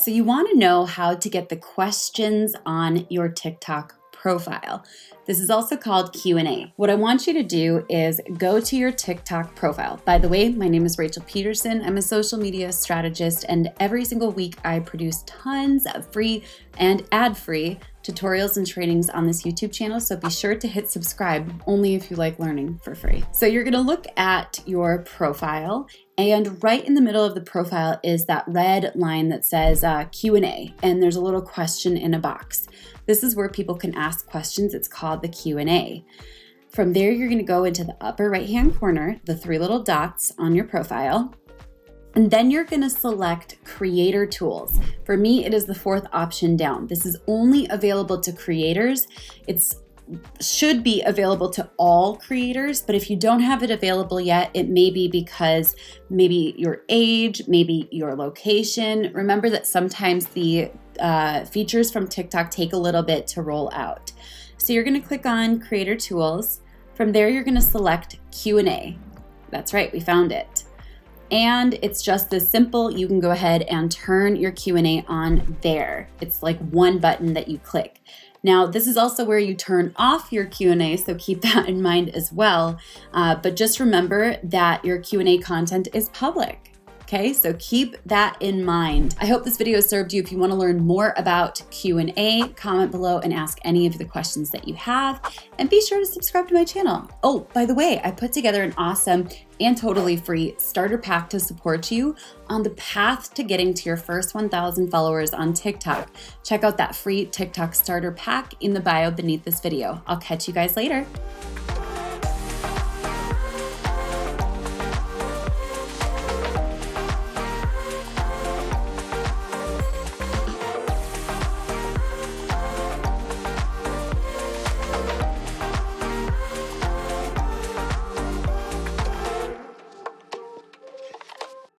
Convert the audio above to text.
So you want to know how to get the questions on your TikTok profile. This is also called Q&A. What I want you to do is go to your TikTok profile. By the way, my name is Rachel Pedersen. I'm a social media strategist, and every single week I produce tons of free and ad-free tutorials and trainings on this YouTube channel, so be sure to hit subscribe only if you like learning for free. So you're gonna look at your profile, and right in the middle of the profile is that red line that says Q&A, and there's a little question in a box. This is where people can ask questions. It's called the Q&A. From there, you're gonna go into the upper right-hand corner, the three little dots on your profile, and then you're gonna select Creator Tools. For me, it is the fourth option down. This is only available to creators. It should be available to all creators, but if you don't have it available yet, it may be because maybe your age, maybe your location. Remember that sometimes the features from TikTok take a little bit to roll out. So you're gonna click on Creator Tools. From there, you're gonna select Q&A. That's right, we found it. And it's just this simple. You can go ahead and turn your Q&A on there. It's like one button that you click. Now, this is also where you turn off your Q&A, so keep that in mind as well. But just remember that your Q&A content is public. Okay, so keep that in mind. I hope this video served you. If you want to learn more about Q&A, comment below and ask any of the questions that you have. And be sure to subscribe to my channel. Oh, by the way, I put together an awesome and totally free starter pack to support you on the path to getting to your first 1,000 followers on TikTok. Check out that free TikTok starter pack in the bio beneath this video. I'll catch you guys later.